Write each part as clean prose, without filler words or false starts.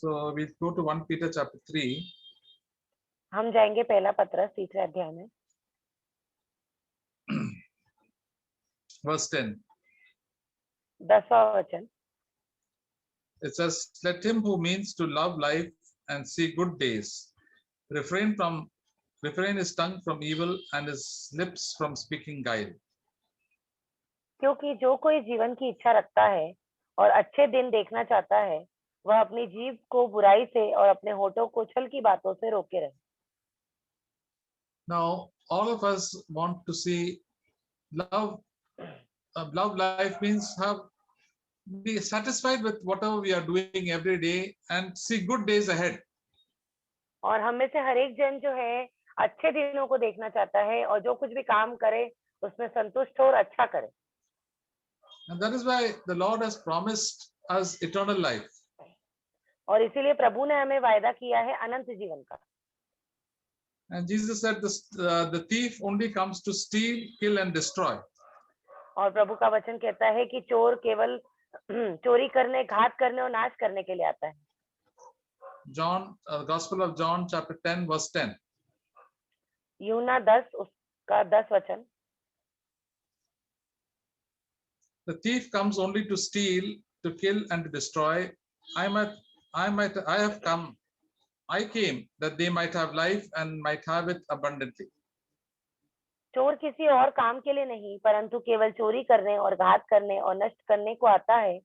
So we'll go to 1 Peter chapter 3. हम जाएंगे पहला पत्रस 3 अध्याय में Verse 10. 10वां वचन। It says, let him who means to love life and see good days refrain his tongue from evil and his lips from speaking guile. क्योंकि जो कोई जीवन की इच्छा रखता है और अच्छे दिन देखना चाहता है, वह अपनी जीभ को बुराई से और अपने होठों को छल की बातों से रोके रहे। Now, all of us want to see love. Love life means be satisfied with whatever we are doing every day and see good days ahead. और हम में से हर एक जन जो है अच्छे दिनों को देखना चाहता है और जो कुछ भी काम करे उसमें संतुष्ट हो और अच्छा करे। And that is why the Lord has promised us eternal life. और इसीलिए प्रभु ने हमें वायदा किया है अनंत जीवन का। And Jesus said the thief only comes to steal, kill and destroy. और प्रभु का वचन कहता है कि चोर केवल चोरी करने, घात करने और नाश करने के लिए आता है। Gospel of John chapter 10 verse 10. यूहन्ना 10 उसका 10 वचन। The thief comes only to steal, to kill and to destroy. I came that they might have life and might have it abundantly. चोर किसी और काम के लिए नहीं, परंतु केवल चोरी करने और घात करने और नष्ट करने को आता है।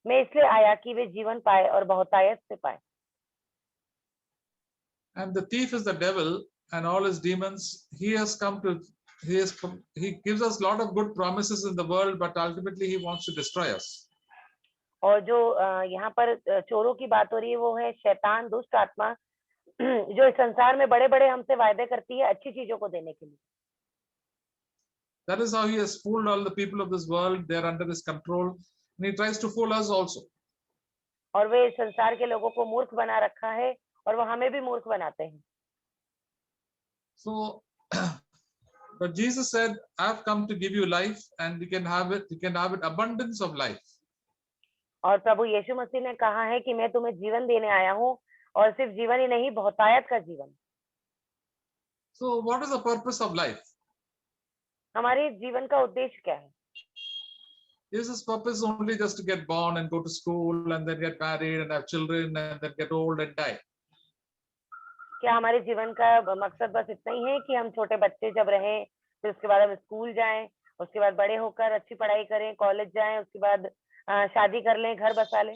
मैं इसलिए आया कि वे जीवन पाए और बहुतायत से पाए। And the thief is the devil and all his demons. He gives us a lot of good promises in the world, but ultimately he wants to destroy us. और जो यहाँ पर चोरों की बात हो रही है, वो है शैतान, दुष्ट आत्मा, जो इस संसार में बड़े-बड़े हमसे वायदे करती है अच्छी चीजों को देने के लिए। That is how he has fooled all the people of this world. They are under his control, and he tries to fool us also. और वे संसार के लोगों को मूर्ख बना रखा है और वो हमें भी मूर्ख बनाते हैं। So, but Jesus said, "I have come to give you life, and you can have it. You can have it abundance of life." और प्रभु यीशु मसीह ने कहा है कि मैं तुम्हें जीवन देने आया हूँ और सिर्फ जीवन ही नहीं, बहुतायत का जीवन। So, what is the purpose of life? हमारे जीवन का उद्देश्य क्या है? Is this purpose only just to get born and go to school and then get married and have children and then get old and die? क्या हमारे जीवन का मकसद बस इतना ही है कि हम छोटे बच्चे जब रहें, फिर उसके बाद हम स्कूल जाएं, उसके बाद बड़े होकर अच्छी पढ़ाई करें, कॉलेज जाएं, उसके बाद शादी कर लें, घर बसा लें?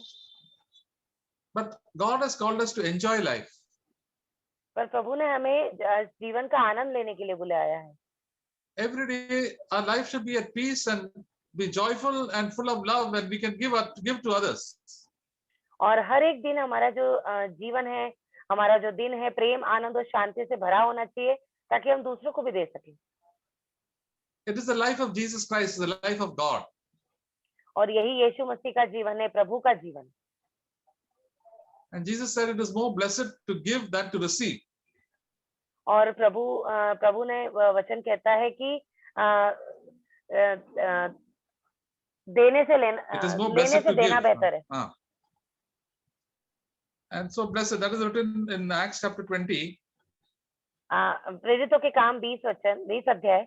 But God has called us to enjoy life. पर प्रभु ने हमें जीवन का आनंद लेने के लिए बुलाया है। Every day our life should be at peace and be joyful and full of love, and we can give to others. और हर एक दिन हमारा जो जीवन है, हमारा जो दिन है, प्रेम, आनंद और शांति से भरा होना चाहिए, ताकि हम दूसरों को भी दे सकें। It is the life of Jesus Christ, the life of God. और यही यीशु मसीह का जीवन है, प्रभु का जीवन। And Jesus said it is more blessed to give than to receive. और प्रभु ने वचन कहता है कि देने से देना बेहतर है। And so blessed, that is written in Acts chapter 20. प्रेरितों के काम 20 अध्याय।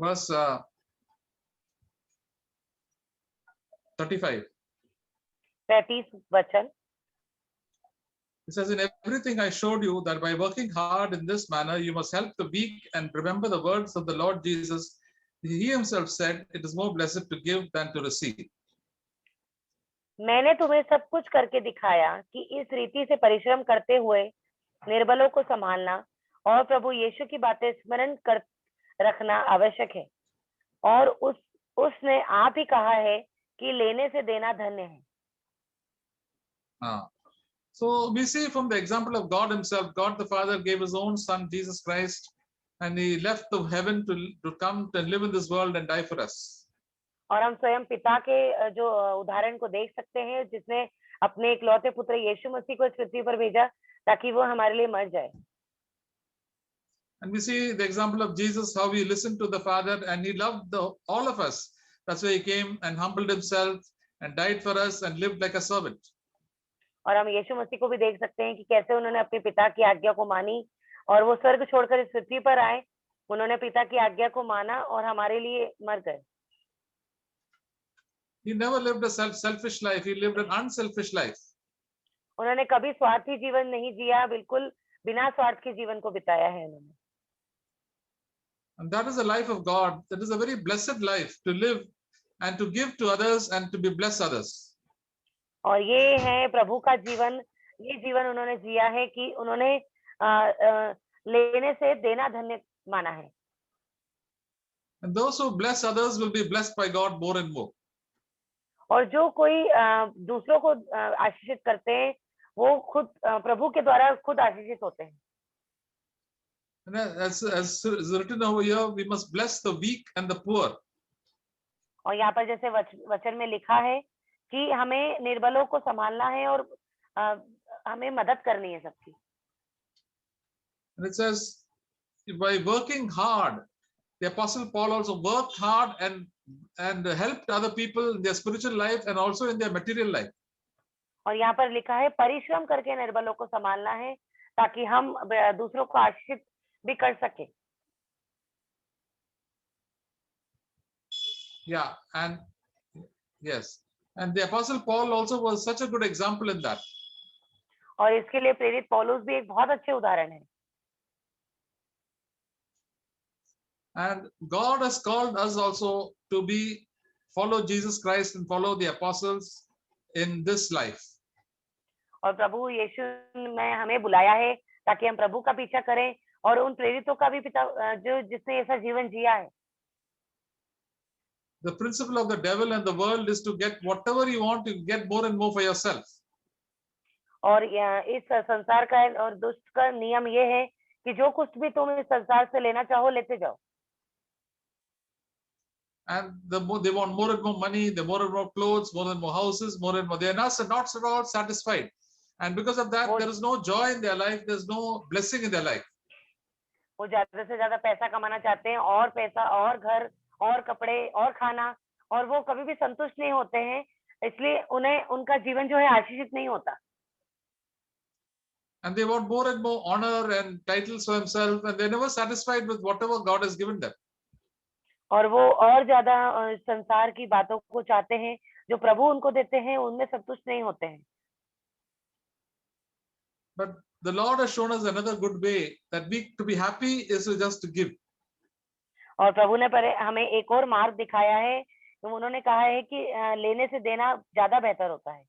Verse 35. 35 वचन। It says, in everything I showed you that by working hard in this manner, you must help the weak and remember the words of the Lord Jesus. He himself said, it is more blessed to give than to receive. मैंने तुम्हें सब कुछ करके दिखाया कि इस रीति से परिश्रम करते हुए निर्बलों को संभालना और प्रभु यीशु की बातें स्मरण कर रखना आवश्यक है। और उसने आप ही कहा है कि लेने से देना धन्य है। So we see from the example of God himself, God the Father gave his own son Jesus Christ, and he left the heaven to come and live in this world and die for us. और हम स्वयं पिता के जो उदाहरण को देख सकते हैं, जिसने अपने इकलौते पुत्र यीशु मसीह को इस पृथ्वी पर भेजा ताकि वो हमारे लिए मर जाए। And we see the example of Jesus, how he listened to the Father and he loved all of us. That's why he came and humbled himself and died for us and lived like a servant. और हम यीशु मसीह को भी देख सकते हैं कि कैसे उन्होंने अपने पिता की आज्ञा को मानी और वो स्वर्ग छोड़कर इस पृथ्वी पर आए। उन्होंने पिता की आज्ञा को माना और हमारे लिए मर गए। He never lived a selfish life. He lived an unselfish life. उन्होंने कभी स्वार्थी जीवन नहीं जिया, बिल्कुल बिना स्वार्थ के जीवन को बिताया है उन्होंने। And that is the life of God. That is a very blessed life to live and to give to others and to be bless others. और ये है प्रभु का जीवन। ये जीवन उन्होंने जिया है कि उन्होंने लेने से देना धन्य माना है। And those who bless others will be blessed by God more and more. और जो कोई दूसरों को आशीषित करते हैं वो खुद प्रभु के द्वारा खुद आशीषित होते हैं। And as is written over here, we must bless the weak and the poor. और यहाँ पर जैसे वचन में लिखा है कि हमें निर्बलों को संभालना है और हमें मदद करनी है सबकी। And it says, by working hard, the Apostle Paul also worked hard and helped other people in their spiritual life and also in their material life. और यहाँ पर लिखा है परिश्रम करके निर्बलों को संभालना है ताकि हम दूसरों को आशीषित भी कर सके। Yeah, and yes, and the Apostle Paul also was such a good example in that. और इसके लिए प्रेरित पौलुस भी एक बहुत अच्छे उदाहरण है। And God has called us also to be follow Jesus Christ and follow the apostles in this life. और प्रभु यीशु में हमें बुलाया है ताकि हम प्रभु का पीछा करें और उन प्रेरितों का भी पिता जो जिसने ऐसा जीवन जिया है। The principle of the devil and the world is to get whatever you want, to get more and more for yourself. और इस संसार का और दुष्ट का नियम ये है कि जो कुछ भी तुम इस संसार से लेना चाहो लेते जाओ। And they want more and more money, they more and more clothes, more and more houses, more and more. They are not at all satisfied. And because of that, there is no joy in their life. There's no blessing in their life. वो ज्यादा से ज्यादा पैसा कमाना चाहते हैं और पैसा और घर और कपड़े और खाना और वो कभी भी संतुष्ट नहीं होते हैं। इसलिए उन्हें उनका जीवन जो है आशीषित नहीं होता। And they want more and more honor and titles for themselves, and they're never satisfied with whatever God has given them. और वो और ज्यादा संसार की बातों को चाहते हैं जो प्रभु उनको देते हैं उनमें संतुष्ट नहीं होते हैं। But the Lord has shown us another good way that we to be happy is to just to give. और प्रभु ने हमें एक और मार्ग दिखाया है। तो उन्होंने कहा है कि लेने से देना ज्यादा बेहतर होता है।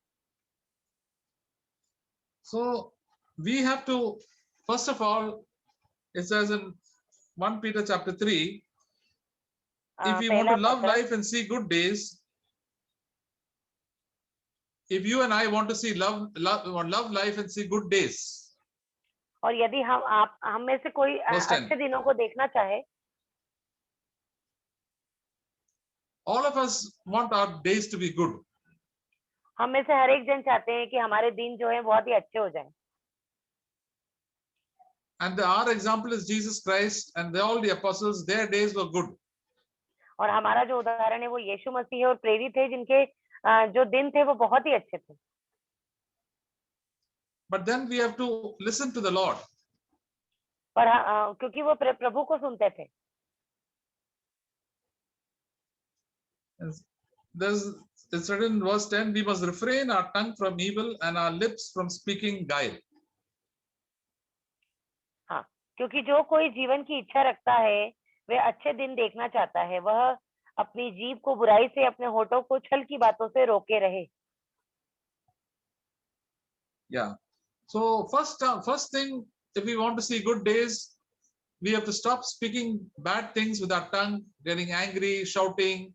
So we have to, first of all, it says in 1 Peter chapter 3, if we want to love life and see good days, if you and I want to see love life and see good days, और यदि हम में से कोई अच्छे दिनों को देखना चाहे, all of us want our days to be good. हम में से हर एक जन चाहते हैं कि हमारे दिन जो है बहुत ही अच्छे हो जाएं। And our example is Jesus Christ, and all the apostles, their days were good. और हमारा जो उदाहरण है वो यीशु मसीह है और प्रेरित है जिनके जो दिन थे वो बहुत ही अच्छे थे। But then we have to listen to the Lord. पर क्योंकि वो प्रभु को सुनते थे। It's written in verse 10, we must refrain our tongue from evil and our lips from speaking guile. हाँ, क्योंकि जो कोई जीवन की इच्छा रखता है वह अच्छे दिन देखना चाहता है, वह अपनी जीभ को बुराई से, अपने होठों को छल की बातों से रोके रहे। Yeah. So first thing, if we want to see good days, we have to stop speaking bad things with our tongue, getting angry, shouting,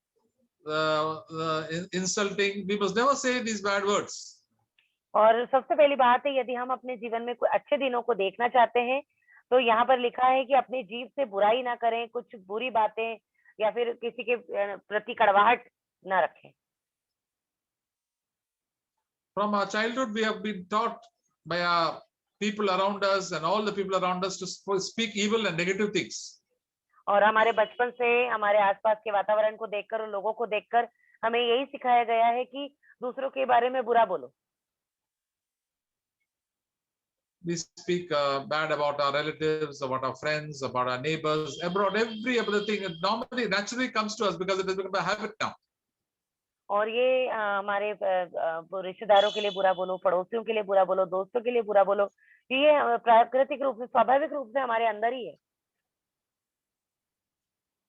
insulting. We must never say these bad words. और सबसे पहली बात है, यदि हम अपने जीवन में कोई अच्छे दिनों को देखना चाहते हैं तो यहाँ पर लिखा है कि अपनी जीभ से बुराई ना करें, कुछ बुरी बातें या फिर किसी के प्रति कड़वाहट ना रखें। From our childhood, we have been taught by our people around us and all the people around us to speak evil and negative things. और हमारे बचपन से हमारे आसपास के वातावरण को देखकर और लोगों को देखकर हमें यही सिखाया गया है कि दूसरों के बारे में बुरा बोलो. We speak bad about our relatives, about our friends, about our neighbors, about every other thing. It normally, naturally comes to us because it has become a habit now. और ये हमारे रिश्तेदारों के लिए बुरा बोलो, पड़ोसियों के लिए बुरा बोलो, दोस्तों के लिए बुरा बोलो, ये प्राकृतिक रूप से, स्वाभाविक रूप से हमारे अंदर ही है.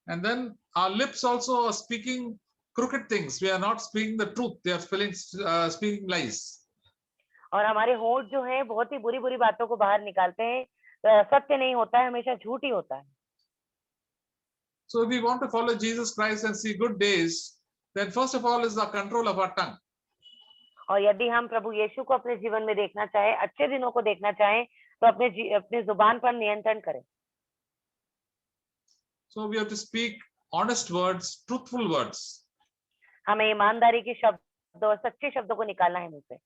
And then our lips also are speaking crooked things. We are not speaking the truth. They are speaking lies. और हमारे होंठ जो हैं बहुत ही बुरी बुरी बातों को बाहर निकालते हैं. सत्य नहीं होता है, हमेशा झूठ ही होता है. So if we want to follow Jesus Christ and see good days, then first of all is the control of our tongue. और यदि हम प्रभु यीशु को अपने जीवन में देखना चाहें, अच्छे दिनों को देखना चाहें, तो अपने जुबान पर नियंत्रण करें. So we have to speak honest words, truthful words. हमें ईमानदारी के शब्द और सच्चे शब्दों को निकालना है मुंह से.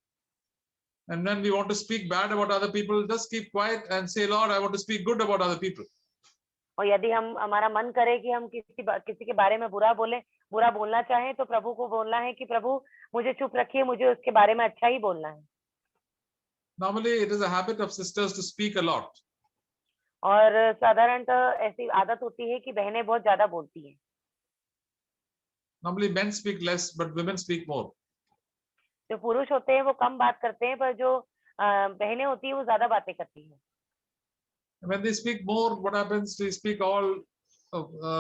And when we want to speak bad about other people, just keep quiet and say, Lord, I want to speak good about other people. और यदि हमारा मन करे कि हम किसी के बारे में बुरा बोलना चाहें, तो प्रभु को बोलना है कि प्रभु मुझे चुप रखिए, मुझे उसके बारे में अच्छा ही बोलना है. Normally it is a habit of sisters to speak a lot. और साधारणतः ऐसी आदत होती है कि बहनें बहुत ज्यादा बोलती हैं. Normally men speak less, but women speak more. जो पुरुष होते हैं वो कम बात करते हैं, पर जो बहनें होती हैं वो ज्यादा बातें करती हैं. When they speak more, what happens? We speak all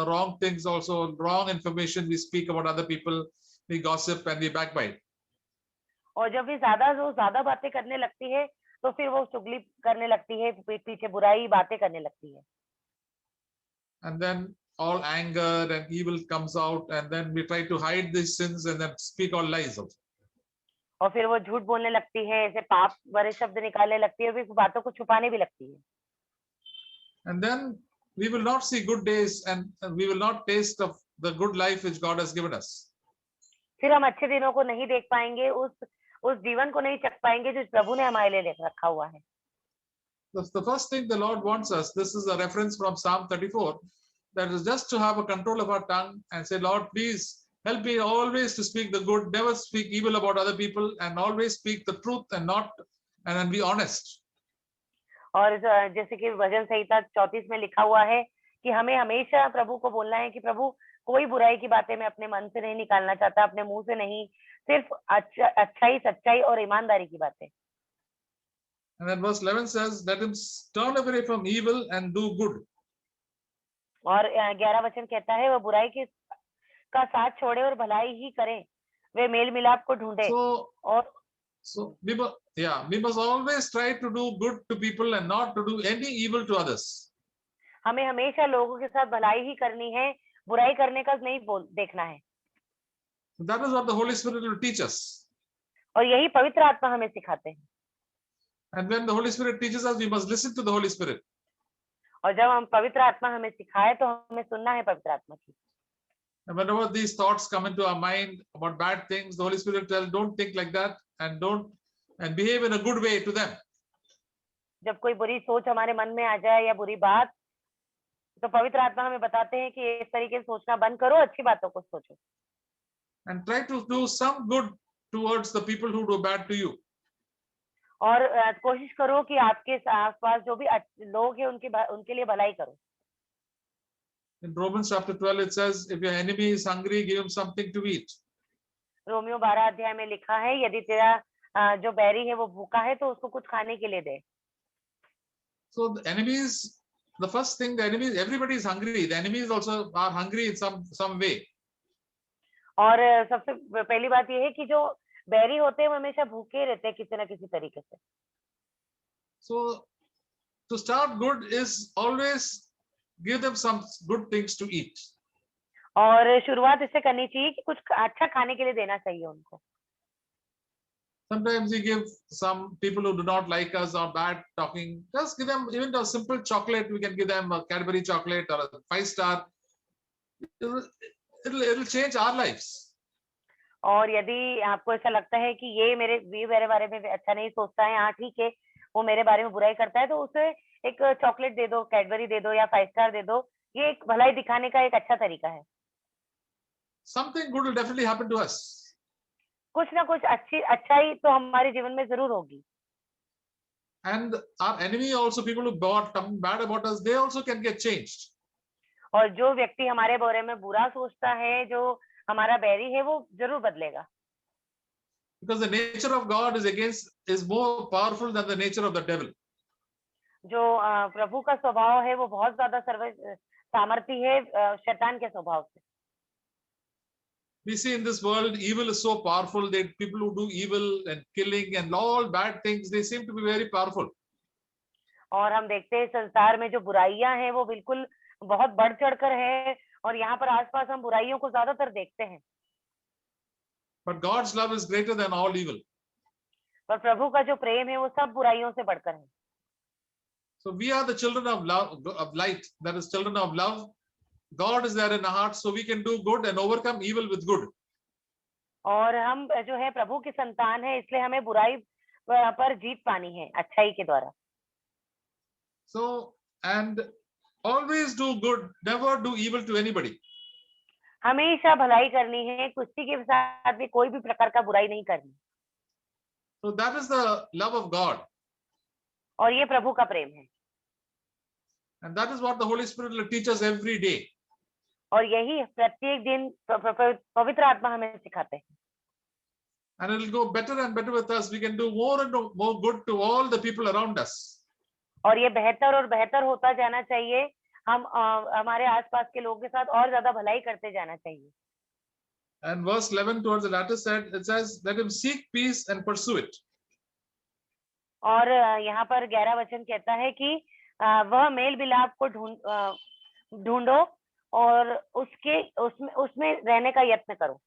wrong things, also wrong information. We speak about other people. We gossip and we backbite. और जब भी ज्यादा बातें करने लगती है, तो फिर वो चुगली करने लगती है, पीठ पीछे बुराई बातें करने लगती है. And then all anger and evil comes out, and then we try to hide these sins and then speak all lies also. और फिर वो झूठ बोलने लगती है, ऐसे पाप भरे शब्द निकालने लगती है, फिर बातों को छुपाने भी लगती है. And then we will not see good days, and we will not taste of the good life which God has given us. फिर हम अच्छे दिनों को नहीं देख पाएंगे, उस जीवन को नहीं चख पाएंगे जो प्रभु ने हमारे लिए रखा हुआ है. The first thing the Lord wants us, this is a reference from Psalm 34, that is just to have a control of our tongue and say, Lord, please help me always to speak the good, never speak evil about other people, and always speak the truth and be honest. और जैसे कि भजन संहिता 34 में लिखा हुआ है कि हमें हमेशा प्रभु को बोलना है कि प्रभु कोई बुराई की बातें मैं अपने मन से नहीं निकालना चाहता, अपने मुंह से नहीं, सिर्फ अच्छाई, सच्चाई और ईमानदारी की बातें. And then verse 11 says, let him turn away from evil and do good. और 11 वचन कहता है वह बुराई का साथ छोड़े और भलाई ही करें, वे मेल मिलाप को ढूंढे. So we must always try to do good to people and not to do any evil to others. हमें हमेशा लोगों के साथ भलाई ही करनी है, बुराई करने का नहीं देखना है. So that is what the Holy Spirit will teach us. और यही पवित्र आत्मा हमें सिखाते हैं. And when the Holy Spirit teaches us, we must listen to the Holy Spirit. और जब हम पवित्र आत्मा हमें सिखाए तो हमें सुनना है पवित्र आत्मा की. And whenever these thoughts come into our mind about bad things, the Holy Spirit will tell, don't think like that and behave in a good way to them. जब कोई बुरी सोच हमारे मन में आ जाए या बुरी बात, तो पवित्र आत्मा हमें बताते हैं कि इस तरीके से सोचना बंद करो, अच्छी बातों को सोचो. And try to do some good towards the people who do bad to you. और कोशिश करो कि आपके आसपास जो भी लोग हैं उनके लिए भलाई करो. In Romans chapter 12 it says, if your enemy is hungry, give him something to eat. Romeo 12 अध्याय में लिखा है, यदि तेरा जो बैरी है वो भूखा है तो उसको कुछ खाने के लिए दे. So the enemies, the first thing, everybody is hungry. The enemies also are hungry in some way. और सबसे पहली बात ये है कि जो बैरी होते हैं वो हमेशा भूखे रहते हैं किसी न किसी तरीके से. So to start good is always give them some good things to eat. और शुरुआत इससे करनी चाहिए कि कुछ अच्छा खाने के लिए देना चाहिए उनको. Sometimes we give some people who do not like us or bad talking, just give them even a simple chocolate. We can give them a Cadbury chocolate or a 5-star. It'll change our lives. और यदि आपको ऐसा लगता है कि ये मेरे बारे में अच्छा नहीं सोचता है, हाँ ठीक है, वो मेरे बारे में बुराई करता है तो उसे एक चॉकलेट दे दो, कैडबरी दे दो या 5 स्टार दे दो। ये एक भलाई दिखाने का एक अच्छा तरीका है। Something good will definitely happen to us. कुछ ना कुछ अच्छाई तो हमारे जीवन में जरूर होगी। And our enemy also, people who talking bad about us, they also can get changed. और जो व्यक्ति हमारे बारे में बुरा सोचता है, जो हमारा बैरी है, वो जरूर बदलेगा। Because the nature of God is more powerful than the nature of the devil. जो प्रभु का स्वभाव है वो बहुत ज्यादा सामर्थी है शैतान के स्वभाव से। We see in this world, evil is so powerful that people who do evil and killing and all bad things, they seem to be very powerful. और हम देखते हैं संसार में जो बुराइयां हैं वो बिल्कुल बहुत बढ़ चढ़कर है, और यहाँ पर आसपास हम बुराइयों को ज्यादातर देखते हैं। But God's love is greater than all evil. पर प्रभु का जो प्रेम है वो सब बुराइयों से बढ़कर है। So we are the children of love, of light, that is children of love. God is there in our hearts, so we can do good and overcome evil with good. और हम जो है प्रभु की संतान है, इसलिए हमें बुराई पर जीत पानी है अच्छाई के द्वारा। So, and always do good, never do evil to anybody. हमेशा भलाई करनी है, किसी के साथ भी कोई भी प्रकार का बुराई नहीं करनी। So that is the love of God. और ये प्रभु का प्रेम है। And that is what the Holy Spirit will teach us every day. और यही प्रत्येक दिन पवित्र आत्मा हमें सिखाते हैं। And it will go better and better with us. We can do more and more good to all the people around us. और ये बेहतर और बेहतर होता जाना चाहिए। हम हमारे आसपास के लोगों के साथ और ज्यादा भलाई करते जाना चाहिए। And verse 11 towards the latter side, it says, let him seek peace and pursue it. और यहाँ पर 11 वचन कहता है कि वह मेल मिलाप को ढूंढो और उसमें रहने का यत्न करो।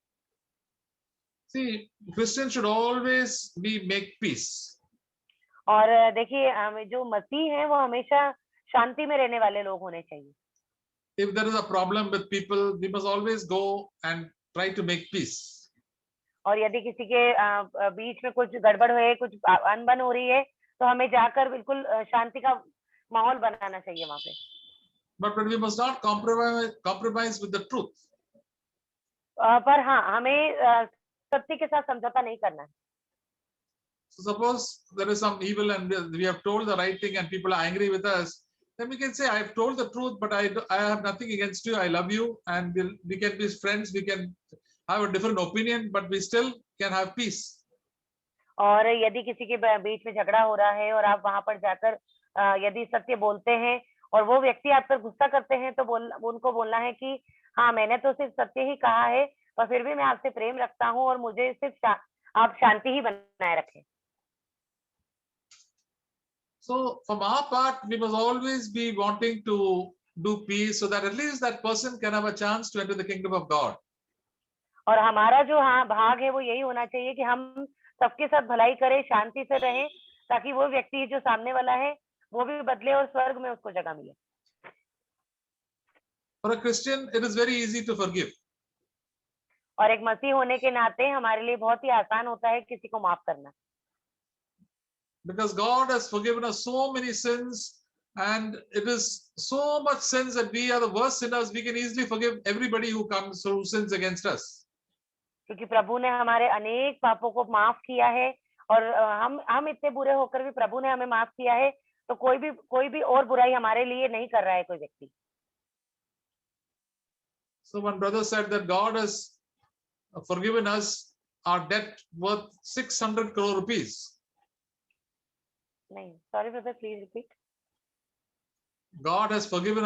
See, Christians should always make peace. और देखिए जो मसीह है वो हमेशा शांति में रहने वाले लोग होने चाहिए। If there is a problem with people, we must always go and try to make peace. और यदि किसी के बीच में कुछ गड़बड़ है, कुछ अनबन हो रही है, तो हमें जाकर बिल्कुल शांति का माहौल बनाना चाहिए वहां पे। But we must not compromise with the truth. पर हाँ, हमें सत्य के साथ समझौता नहीं करना है। So suppose there is some evil and we have told the right thing and people are angry with us, then we can say, I have told the truth, but I have nothing against you. I love you, and we can be friends. We can have a different opinion, but we still can have peace. और यदि किसी के बीच में झगड़ा हो रहा है और आप वहां पर जाकर यदि सत्य बोलते हैं और वो व्यक्ति आप पर गुस्सा करते हैं, तो उनको बोलना है कि हाँ, मैंने तो सिर्फ सत्य ही कहा है, पर फिर भी मैं आपसे प्रेम रखता हूँ और मुझे सिर्फ आप शांति ही बनाए रखें। So from our part, we must always be wanting to do peace, so that at least that person can have a chance to enter the kingdom of God. और हमारा जो भाग है वो यही होना चाहिए कि हम सबके साथ भलाई करें, शांति से रहें, ताकि वो व्यक्ति जो सामने वाला है वो भी बदले और स्वर्ग में उसको जगह मिले। For a Christian, it is very easy to forgive. और एक मसीह होने के नाते हमारे लिए बहुत ही आसान होता है किसी को माफ करना। Because God has forgiven us so many sins, and it is so much sins that we are the worst sinners. We can easily forgive everybody who sins against us. क्योंकि प्रभु ने हमारे अनेक पापों को माफ किया है, और हम इतने बुरे होकर भी प्रभु ने हमें माफ किया है, तो कोई भी और बुराई हमारे लिए नहीं कर रहा है कोई व्यक्ति। So one brother said that God has forgiven us our debt worth 600 crore rupees. नहीं, sorry brother, please repeat. God has forgiven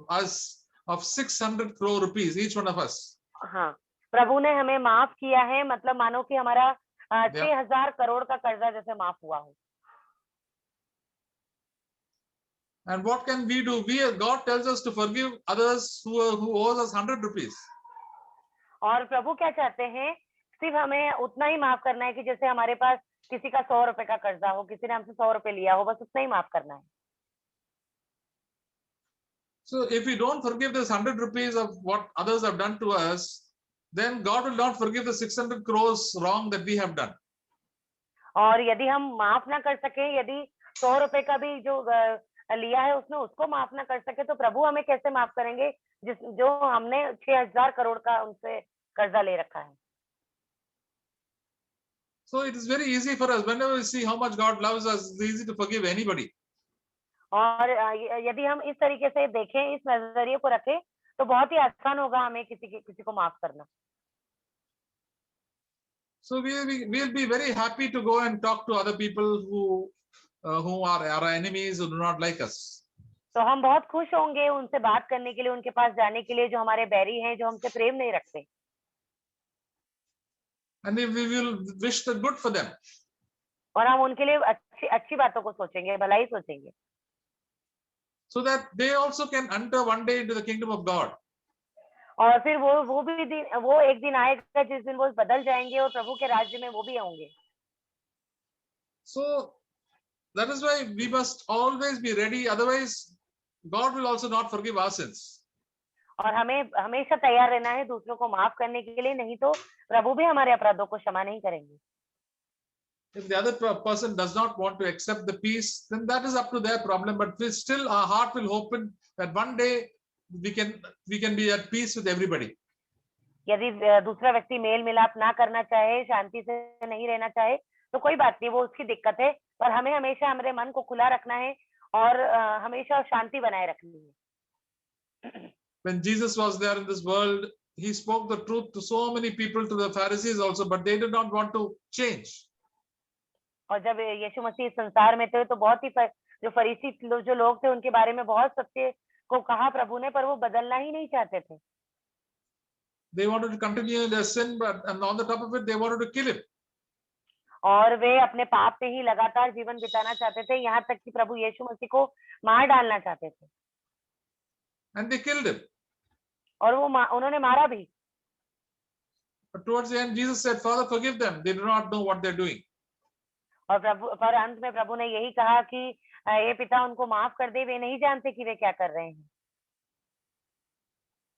us of 600 crore rupees, each one of us. हाँ, प्रभु ने हमें माफ किया है, मतलब मानो कि हमारा 6000 करोड़ का कर्जा जैसे माफ हुआ हो। And what can we do? God tells us to forgive others who owes us 100 rupees. और प्रभु क्या चाहते हैं? सिर्फ हमें उतना ही माफ करना है कि जैसे हमारे पास किसी का 100 रुपए का कर्जा हो, किसी ने हमसे 100 रुपए लिया हो, बस उतना ही माफ करना है। So if we don't forgive this 100 rupees of what others have done to us, then God will not forgive the 600 crores wrong that we have done. और यदि हम माफ ना कर सके, यदि 100 रुपए का भी जो लिया है उसने उसको माफ ना कर सके तो प्रभु हमें कैसे माफ करेंगे जो हमने 6000 करोड़ का उनसे कर्जा ले रखा है। So it is very easy for us whenever we see how much God loves us. It's easy to forgive anybody. और यदि हम इस तरीके से देखें, इस नजरिए को रखें, तो बहुत ही आसान होगा हमें किसी को माफ करना। So we'll be very happy to go and talk to other people who are our enemies, who do not like us. तो हम बहुत खुश होंगे उनसे बात करने के लिए, उनके पास जाने के लिए जो हमारे बैरी हैं, जो हमसे प्रेम नहीं रखते। And we will wish the good for them. और हम उनके लिए अच्छी बातों को सोचेंगे, भलाई सोचेंगे। So that they also can enter one day into the kingdom of God. और फिर वो एक दिन आएगा जिस दिन वो बदल जाएंगे और प्रभु के राज्य में वो भी होंगे। So that is why we must always be ready. Otherwise, God will also not forgive our sins. और हमें हमेशा तैयार रहना है दूसरों को माफ करने के लिए, नहीं तो प्रभु भी हमारे अपराधों को क्षमा नहीं करेंगे। If the other person does not want to accept the peace, then that is up to their problem. But we still, our heart will open that one day we can be at peace with everybody. यदि दूसरा व्यक्ति mail मिलाप ना करना चाहे, शांति से नहीं रहना चाहे, तो कोई बात नहीं, वो उसकी दिक्कत है, पर हमें हमेशा हमारे मन को खुला रखना है और हमेशा शांति बनाए रखनी है। When Jesus was there in this world, he spoke the truth to so many people, to the Pharisees also, but they did not want to change. और जब यीशु मसीह संसार में थे तो बहुत ही जो फरीसी जो लोग थे उनके बारे में बहुत सत्य को कहा प्रभु ने, पर वो बदलना ही नहीं चाहते थे। They wanted to continue in their sin, but and on the top of it, they wanted to kill him. और वे अपने पाप में ही लगातार जीवन बिताना चाहते थे, यहाँ तक कि प्रभु यीशु मसीह को मार डालना चाहते थे। And they killed him. और उन्होंने मारा भी। But towards the end, Jesus said, "Father, forgive them. They do not know what they're doing." और पर अंत में प्रभु ने यही कहा कि ये पिता उनको माफ कर दे, वे नहीं जानते कि वे क्या कर रहे हैं।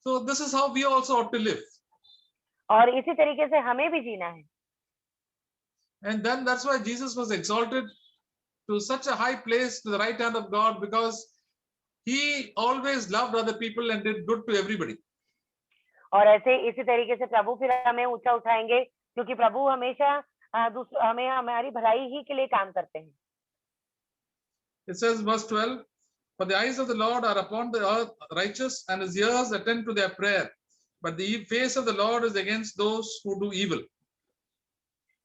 So this is how we also ought to live. और इसी तरीके से हमें भी जीना है। And then that's why Jesus was exalted to such a high place to the right hand of God, because he always loved other people and did good to everybody. और ऐसे इसी तरीके से प्रभु फिर हमें ऊंचा उठाएंगे, क्योंकि प्रभु हमेशा हमें हमारी भलाई ही के लिए काम करते हैं। It says verse 12, "For the eyes of the Lord are upon the earth righteous, and his ears attend to their prayer. But the face of the Lord is against those who do evil."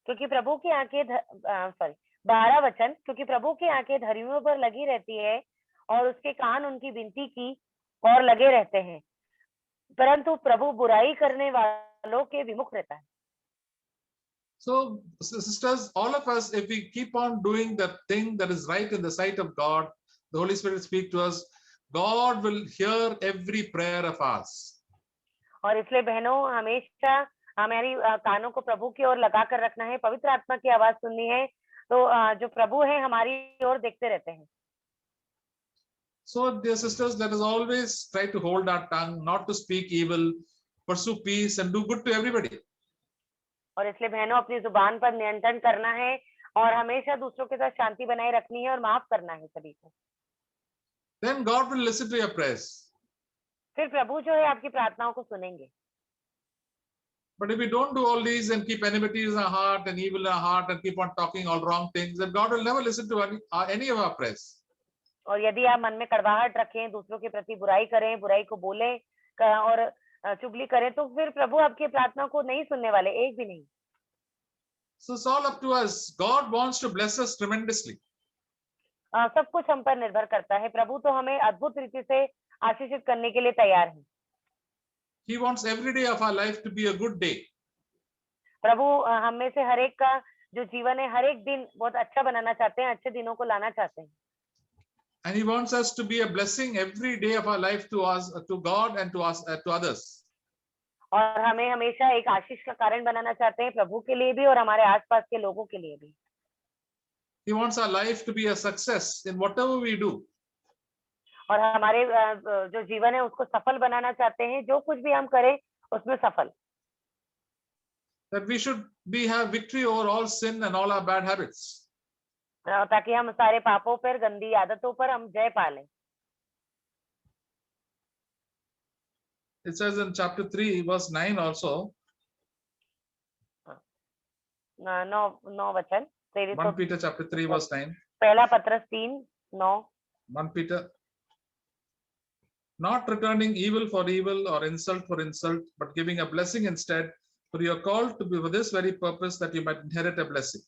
क्योंकि प्रभु की आंखें 12 वचन, क्योंकि प्रभु की आंखें धर्मियों पर लगी रहती है और उसके कान उनकी विनती की और लगे रहते हैं, परंतु प्रभु बुराई करने वालों के विमुख रहता है। So sisters, all of us, if we keep on doing the thing that is right in the sight of God, the Holy Spirit speak to us, God will hear every prayer of ours. और इसलिए बहनों, हमेशा हमारी कानों को प्रभु की ओर लगा कर रखना है, पवित्र आत्मा की आवाज सुननी है, तो जो प्रभु है हमारी ओर देखते रहते हैं। So dear sisters, let us always try to hold our tongue, not to speak evil, pursue peace and do good to everybody. और इसलिए बहनों, अपनी जुबान पर नियंत्रण करना है और हमेशा दूसरों के साथ शांति बनाए रखनी है और माफ करना है सभी को। Then God will listen to your prayers. फिर प्रभु जो है आपकी प्रार्थनाओं को सुनेंगे। But if we don't do all these and keep enmities in our heart and evil in our heart and keep on talking all wrong things, then God will never listen to any of our prayers. और यदि आप मन में कड़वाहट रखें, दूसरों के प्रति बुराई करें, बुराई को बोलें और चुगली करें, तो फिर प्रभु आपकी प्रार्थना को नहीं सुनने वाले, एक भी नहीं। So it's all up to us. God wants to bless us tremendously. सब कुछ हम पर निर्भर करता है। प्रभु तो हमें अद्भुत रीति से आशीषित करने के लिए तैयार है। He wants every day of our life to be a good day. प्रभु हम में से हर एक का जो जीवन है, हर एक दिन बहुत अच्छा बनाना चाहते हैं, अच्छे दिनों को लाना चाहते हैं। And he wants us to be a blessing every day of our life to us, to God and to us, to others. और हमें हमेशा एक आशीष का कारण बनाना चाहते हैं, प्रभु के लिए भी और हमारे आसपास के लोगों के लिए भी। He wants our life to be a success in whatever we do. और हमारे जो जीवन है उसको सफल बनाना चाहते हैं, जो कुछ भी हम करें उसमें सफल। That we should have victory over all sin and all our bad habits. ताकि हम सारे पापों पर, गंदी आदतों पर हम जय पा लें। It says in chapter 3, verse 9 also, 9 वचन, 1 Peter chapter 3, verse 9, पहला पत्रस 3:9। 1 Peter, not returning evil for evil or insult for insult, but giving a blessing instead, for you are called to be for this very purpose, that you might inherit a blessing.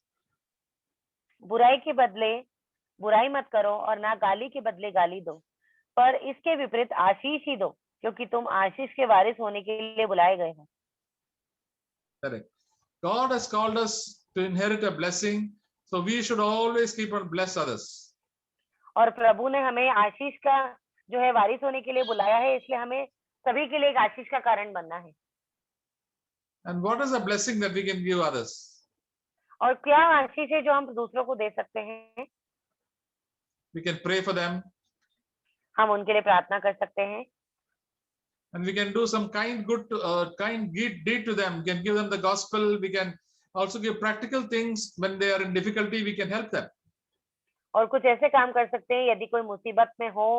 बुराई के बदले बुराई मत करो और ना गाली के बदले गाली दो, पर इसके विपरीत आशीष ही दो, क्योंकि तुम आशीष के वारिस होने के लिए बुलाए गए हो। Correct. God has called us to inherit a blessing, so we should always keep on bless others. और प्रभु ने हमें आशीष का जो है वारिस होने के लिए बुलाया है, इसलिए हमें सभी के लिए एक आशीष का कारण बनना है। And what is a blessing that we can give others? और क्या आशीष है जो हम दूसरों को दे सकते हैं? We can pray for them, हम उनके लिए प्रार्थना कर सकते हैं, and we can do some kind deed to them. We can give them the gospel. We can also give practical things when they are in difficulty. We can help them. और कुछ ऐसे काम कर सकते हैं, यदि कोई मुसीबत में हो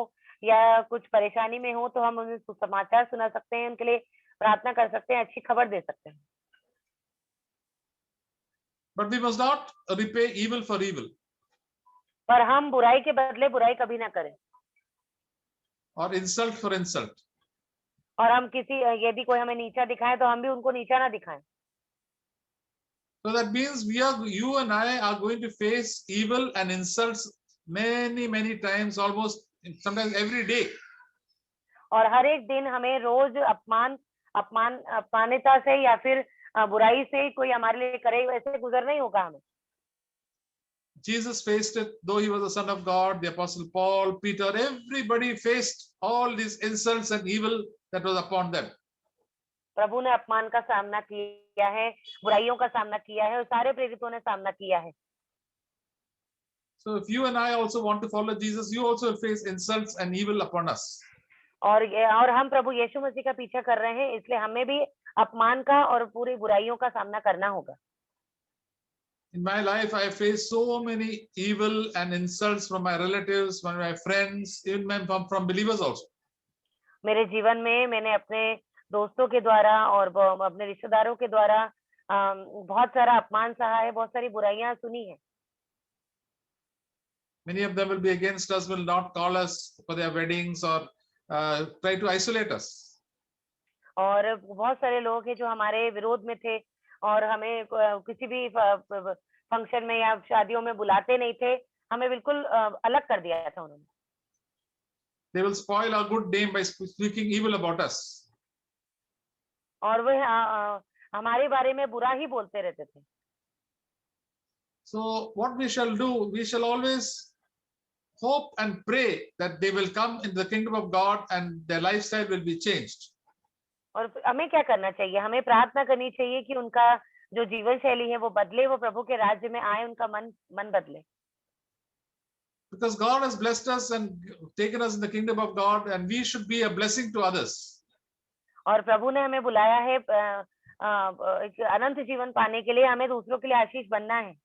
या कुछ परेशानी में हो तो हम उन्हें सुसमाचार सुना सकते हैं, उनके लिए प्रार्थना कर सकते हैं, अच्छी खबर दे सकते हैं। But we must not repay evil for evil, पर हम बुराई के बदले बुराई कभी ना करें, or insult for insult. और हम यदि कोई हमें नीचा दिखाए तो हम भी उनको नीचा ना दिखाएं। So that means you and I are going to face evil and insults many times, almost sometimes every day. और हर एक दिन हमें रोज अपमानिता से या फिर बुराई से कोई हमारे लिए करे, वैसे गुजरना ही होगा हमें। Jesus faced it, though he was the Son of God. The Apostle Paul, Peter, everybody faced all these insults and evil that was upon them. प्रभु ने अपमान का सामना किया है, बुराइयों का सामना किया है, और सारे प्रेरितों ने सामना किया है। So if you and I also want to follow Jesus, you also face insults and evil upon us. और हम प्रभु यीशु मसीह का पीछा कर रहे हैं, इसलिए हमें भी अपमान का और पूरी बुराइयों का सामना करना होगा। In my life, I faced so many evil and insults from my relatives, from my friends, even from believers also. मेरे जीवन में मैंने अपने दोस्तों के द्वारा और अपने रिश्तेदारों के द्वारा बहुत सारा अपमान सहा है, बहुत सारी बुराइयां सुनी है। Many of them will be against us, will not call us for their weddings or try to isolate us. और बहुत सारे लोग हैं जो हमारे विरोध में थे और हमें किसी भी फंक्शन में या शादियों में बुलाते नहीं थे, हमें बिल्कुल अलग कर दिया था उन्होंने। They will spoil our good name by speaking evil about us. और वह हमारे बारे में बुरा ही बोलते रहते थे। So what we shall do, we shall always hope and pray that they will come in the kingdom of God and their lifestyle will be changed. और हमें क्या करना चाहिए? हमें प्रार्थना करनी चाहिए कि उनका जो जीवन शैली है वो बदले, वो प्रभु के राज्य में आए, उनका मन बदले। Because God has blessed us and taken us in the kingdom of God, and we should be a blessing to others. और प्रभु ने हमें बुलाया है अनंत जीवन पाने के लिए, हमें दूसरों के लिए आशीष बनना है।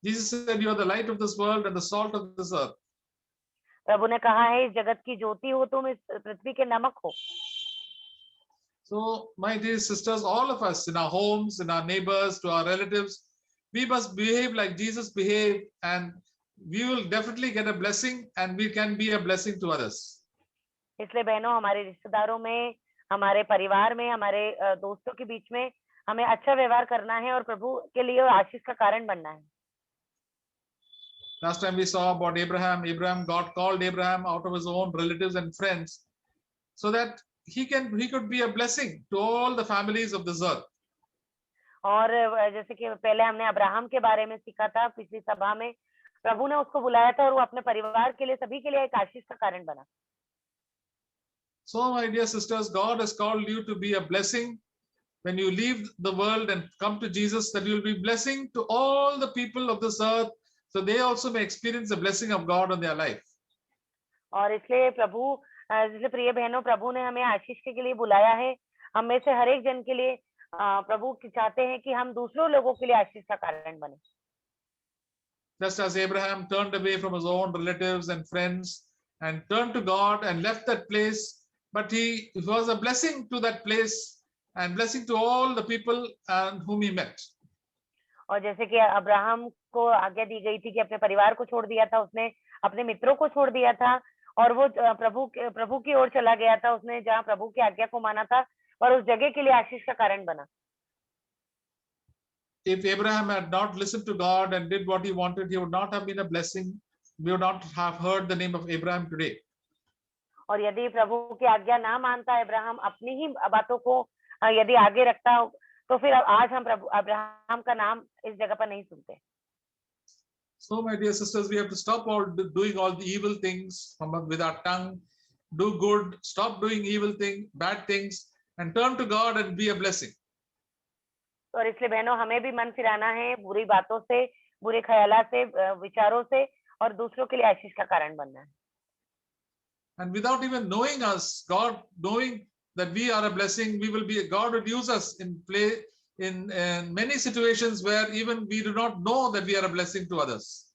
Jesus said, "You are the light of this world and the salt of this earth." प्रभु ने कहा है, इस जगत की ज्योति हो तुम, इस पृथ्वी के नमक हो। So, my dear sisters, all of us in our homes, in our neighbors, to our relatives, we must behave like Jesus behaved, and we will definitely get a blessing, and we can be a blessing to others. इसलिए बहनों, हमारे रिश्तेदारों में, हमारे परिवार में, हमारे दोस्तों के बीच में हमें अच्छा व्यवहार करना है और प्रभु के लिए आशीष का कारण बनना है। Last time we saw about Abraham. God called Abraham out of his own relatives and friends, so that he could be a blessing to all the families of this earth. और जैसे कि पहले हमने अब्राहम के बारे में सीखा था पिछली सभा में, प्रभु ने उसको बुलाया था और वो अपने परिवार के लिए, सभी के लिए एक आशीष का कारण बना। So, my dear sisters, God has called you to be a blessing. When you leave the world and come to Jesus, that you will be blessing to all the people of this earth, so they also may experience the blessing of God on their life. और इसलिए जैसे प्रिय बहनों, प्रभु ने हमें आशीष के लिए बुलाया है। हम में से हर एक जन के लिए प्रभु चाहते हैं कि हम दूसरों लोगों के लिए आशीष का कारण बने। just as Abraham turned away from his own relatives and friends and turned to God and left that place, but he was a blessing to that place and blessing to all the people whom he met. और जैसे कि Abraham को आज्ञा दी गई थी कि अपने परिवार को छोड़ दिया था, उसने अपने मित्रों को छोड़ दिया था और वो प्रभु की ओर चला गया था, उसने जहाँ प्रभु की आज्ञा को माना था और उस जगह के लिए आशीष का कारण बना। If Abraham had not listened to God and did what he wanted, he would not have been a blessing. We would not have heard the name of Abraham today. और यदि प्रभु की आज्ञा ना मानता अब्राहम, अपनी ही बातों को यदि आगे रखता, तो फिर आज हम प्रभु अब्राहम का नाम इस जगह पर नहीं सुनते। So, my dear sisters, we have to stop doing all the evil things with our tongue. Do good, stop doing evil things, bad things, and turn to God and be a blessing. और इसलिए बहनों, हमें भी मन फिराना है बुरी बातों से, बुरे ख्यालात से, विचारों से, और दूसरों के लिए आशीष का कारण बनना है। And without even knowing us, God knowing that we are a blessing, God will use us in many situations where even we do not know that we are a blessing to others.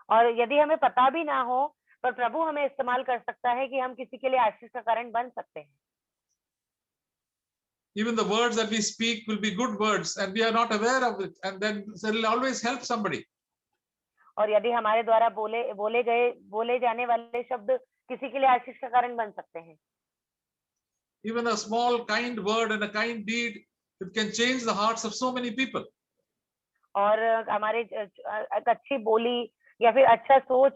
और यदि हमें पता भी ना हो, पर प्रभु हमें इस्तेमाल कर सकता है कि हम किसी के लिए आशीष का कारण बन सकते हैं। Even the words that we speak will be good words and we are not aware of it, and then it will always help somebody. और यदि हमारे द्वारा बोले जाने वाले शब्द किसी के लिए आशीष का कारण बन सकते हैं। Even a small kind word and a kind deed, it can change the hearts of so many people. और हमारे एक अच्छी बोली या फिर अच्छा सोच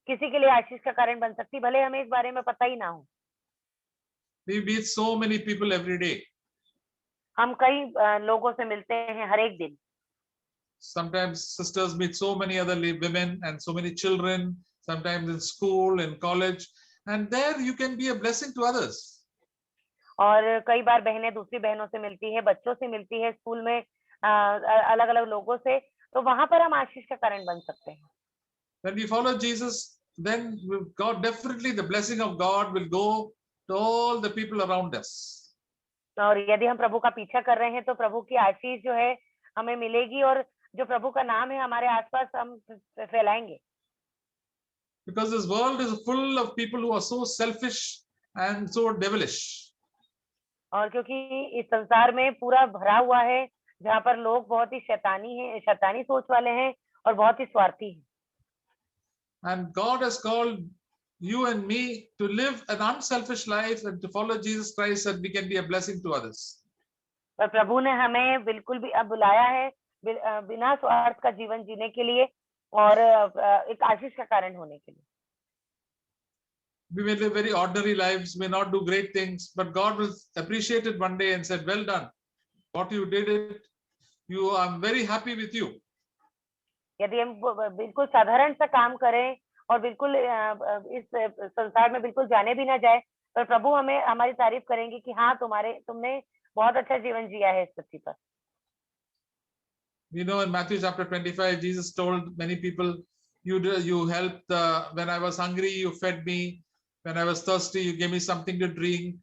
किसी के लिए आशीष का कारण बन सकती, भले हमें इस बारे में पता ही ना हो। We meet so many people every day. हम कई लोगों से मिलते हैं हर एक दिन। Sometimes sisters meet so many other women and so many children, sometimes in school, in college, and there you can be a blessing to others. और कई बार बहनें दूसरी बहनों से मिलती है, बच्चों से मिलती है, स्कूल में अलग अलग लोगों से, तो वहां पर हम आशीष का कारण बन सकते हैं। When we follow Jesus, then God definitely the blessing of God will go to all the people around us. और यदि हम प्रभु का पीछा कर रहे हैं, तो प्रभु की आशीष जो है हमें मिलेगी, और जो प्रभु का नाम है हमारे आसपास हम फैलाएंगे। Because this world is full of people who are so selfish and so devilish. और क्योंकि इस संसार में पूरा भरा हुआ है, जहाँ पर लोग बहुत ही शैतानी सोच वाले हैं और बहुत ही स्वार्थी हैं। And God has called you and me to live an unselfish life and to follow Jesus Christ, and we can be a blessing to others. पर प्रभु ने हमें बिल्कुल भी अब बुलाया है बिना स्वार्थ का जीवन जीने के लिए और एक आशीष का कारण होने के लिए। We may live very ordinary lives, may not do great things, but God will appreciate it one day and said, "Well done, what you did it. I'm very happy with you." यदि हम बिल्कुल साधारण सा काम करें और बिल्कुल इस संसार में बिल्कुल जाने भी ना जाए, पर प्रभु हमें हमारी तारीफ करेंगे कि हाँ, तुमने बहुत अच्छा जीवन जिया है इस पृथ्वी पर। We know in Matthew chapter 25, Jesus told many people, you helped when I was hungry, you fed me. When I was thirsty, you gave me something to drink.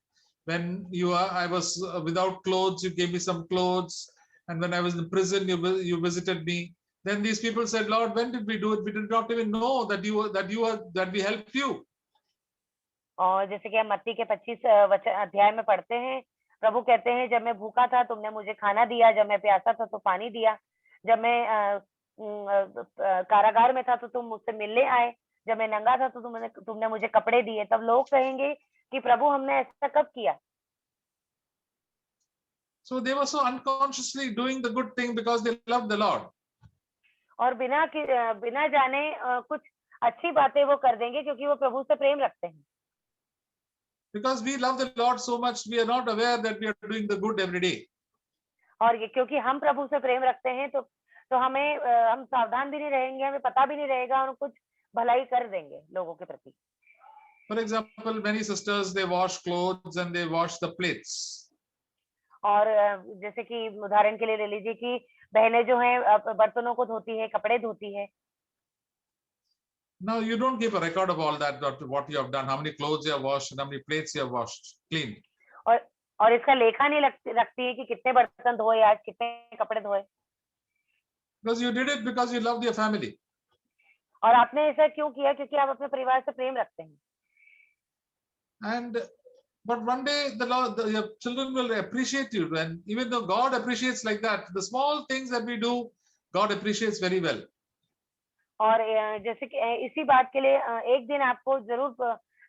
When I was without clothes, you gave me some clothes. And when I was in prison, you visited me. Then these people said, "Lord, when did we do it? We did not even know that we helped you." और जैसे कि हम मत्ती के 25 अध्याय में पढ़ते हैं, प्रभु कहते हैं, जब मैं भूखा था तुमने मुझे खाना दिया, जब मैं प्यासा था तो पानी दिया, जब मैं कारागार में था तो तुम मुझसे मिलने आए, जब मैं नंगा था तो तुमने मुझे कपड़े दिए। तब लोग कहेंगे कि प्रभु हमने ऐसा कब किया? So they were so unconsciously doing the good thing because they loved the Lord. और बिना जाने कुछ अच्छी बातें वो कर देंगे क्योंकि वो प्रभु से प्रेम रखते हैं। Because we love the Lord so much, we are not aware that we are doing the good every day. और ये क्योंकि हम प्रभु से प्रेम रखते हैं, तो हम सावधान भी नहीं रहेंगे, हमें पता भी नहीं रहेगा और कुछ भलाई कर देंगे लोगों के प्रति। For example, many sisters, they wash clothes and they wash the plates. और जैसे कि उदाहरण के लिए ले लीजिए कि बहनें जो हैं बर्तनों को धोती है, कपड़े धोती है। Now you don't give a record of all that, what you have done, how many clothes you have washed, and how many plates you have washed, cleaned. और इसका लेखा नहीं रखती है कि कितने बर्तन धोए आज, कितने कपड़े धोए। Because you did it because you loved your family. और आपने ऐसा क्यों किया? क्योंकि आप अपने परिवार से प्रेम रखते हैं। And but one day your children will appreciate you, and even though God appreciates like that, the small things that we do, God appreciates very well. और जैसे कि इसी बात के लिए एक दिन आपको जरूर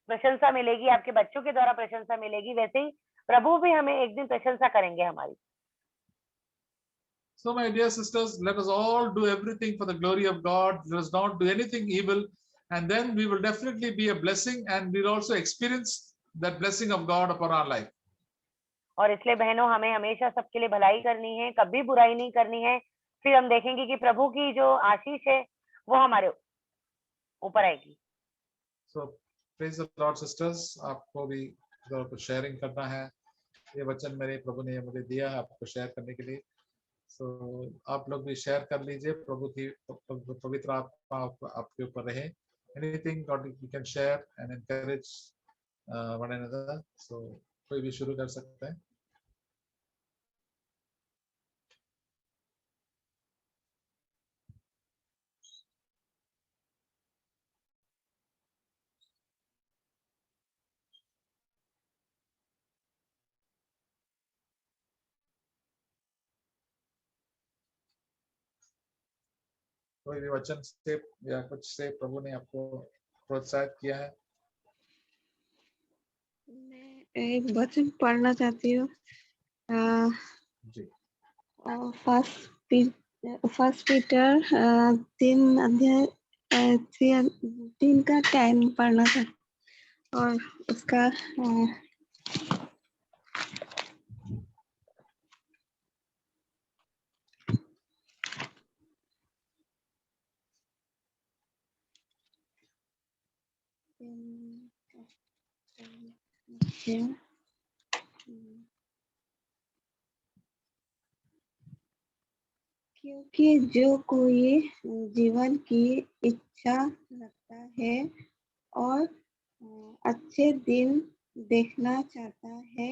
प्रशंसा मिलेगी, आपके बच्चों के द्वारा प्रशंसा मिलेगी, वैसे ही प्रभु भी हमें एक दिन प्रशंसा करेंगे हमारी। So my dear sisters, let us all do everything for the glory of God. Let us not do anything evil, and then we will definitely be a blessing, and we'll also experience that blessing of God upon our life. और इसलिए बहनों, हमें हमेशा सबके लिए भलाई करनी है, कभी बुराई नहीं करनी है। फिर हम देखेंगे कि प्रभु की जो आशीष है वो हमारे ऊपर आएगी। So praise the Lord, sisters. आपको भी कुछ शेयरिंग करना है, ये वचन मेरे प्रभु ने मुझे दिया है आपको शेयर करने के लिए। So आप लोग भी शेयर कर लीजिए, प्रभु की पवित्र आत्मा आपके ऊपर रहे। Anything God you can share and encourage one another. So कोई भी शुरू कर सकता है। कोई भी वचन से या कुछ से प्रभु ने आपको प्रोत्साहित किया है? मैं एक वचन पढ़ना चाहती हूँ। जी। फर्स्ट पीटर 3 अध्याय 3 का 10 पढ़ना था और उसका क्योंकि जो कोई जीवन की इच्छा रखता है और अच्छे दिन देखना चाहता है,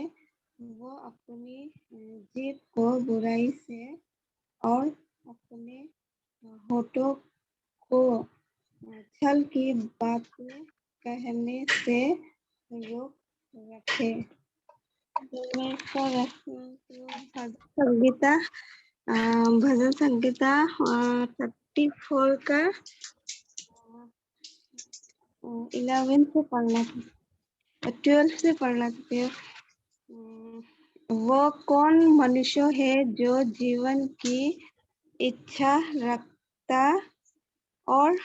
वो अपनी जीभ को बुराई से और अपने होठों को छल की बातें कहने से रोक रखे। संगीता भजन संगीता 34 का 11 से पढ़ना था, 12 से पढ़ना था। वो कौन मनुष्य है जो जीवन की इच्छा रखता और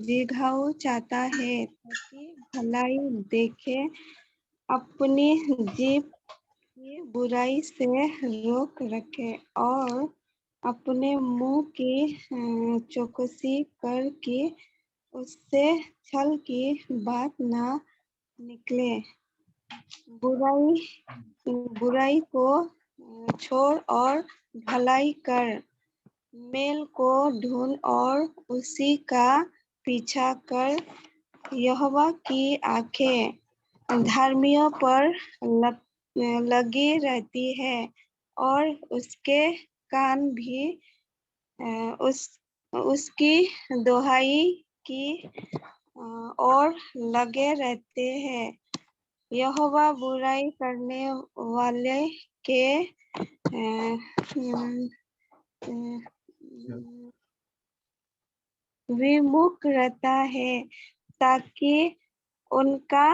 दीर्घायु चाहता है ताकि भलाई देखे, अपनी जीभ की बुराई से रोक रखे और अपने मुंह की चौकसी कर के उससे छल की बात ना निकले। बुराई को छोड़ और भलाई कर, मेल को ढूंढ और उसी का पीछा कर। यहोवा की आंखें धर्मियों पर लगी रहती है और उसके कान भी उसकी दोहाई की और लगे रहते हैं। यहोवा बुराई करने वाले के विमुख रहता है ताकि उनका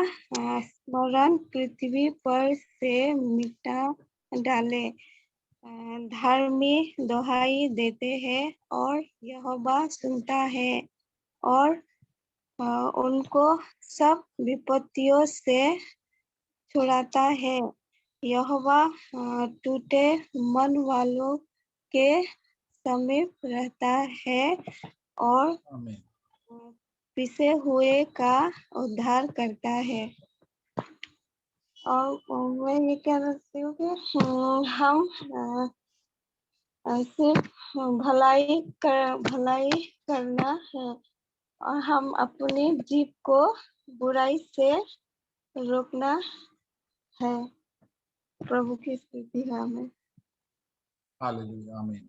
स्मरण पृथ्वी पर से मिटा डाले। धर्मी दोहाई देते हैं और यहोवा सुनता है और उनको सब विपत्तियों से छुड़ाता है। यहोवा टूटे मन वालों के समीप रहता है और पिसे हुए का उद्धार करता है। और मैं ये कहना चाहती हूँ कि हम सिर्फ भलाई करना है और हम अपनी जीभ को बुराई से रोकना है। प्रभु की स्तुति है। हमें हालेलुया, आमीन।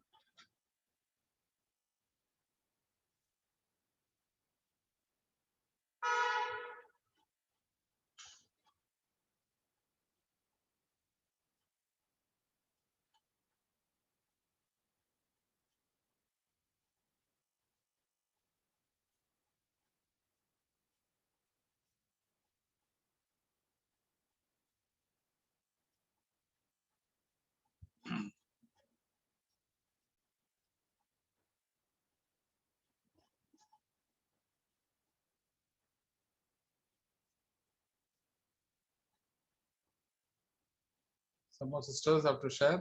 Some more sisters have to share.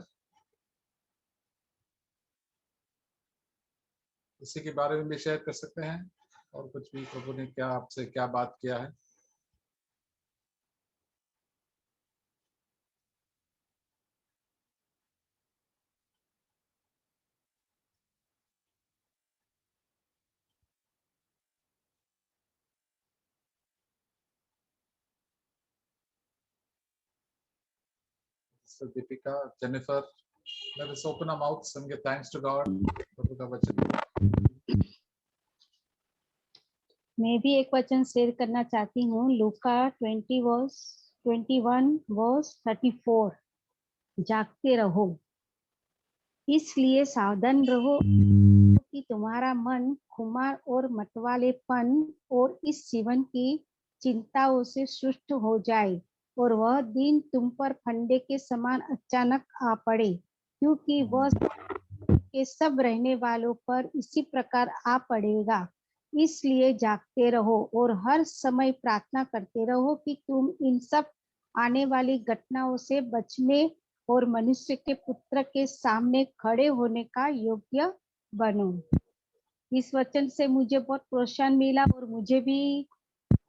इसी के बारे में भी शेयर कर सकते हैं और कुछ भी प्रभु ने क्या आपसे क्या बात किया है. So Deepika, Jennifer, let us open our mouths and give thanks to God. प्रभु का वचन. मैं भी एक वचन शेयर करना चाहती हूँ. लूका 21:34. जागते रहो, इसलिए सावधान रहो कि तुम्हारा मन खुमार और मतवालेपन और इस जीवन की चिंताओं से सुस्त हो जाए और वह दिन तुम पर फंदे के समान अचानक आ पड़े, क्योंकि वह के सब रहने वालों पर इसी प्रकार आ पड़ेगा. इसलिए जागते रहो और हर समय प्रार्थना करते रहो कि तुम इन सब आने वाली घटनाओं से बचने और मनुष्य के पुत्र के सामने खड़े होने का योग्य बनो. इस वचन से मुझे बहुत प्रोत्साहन मिला और मुझे भी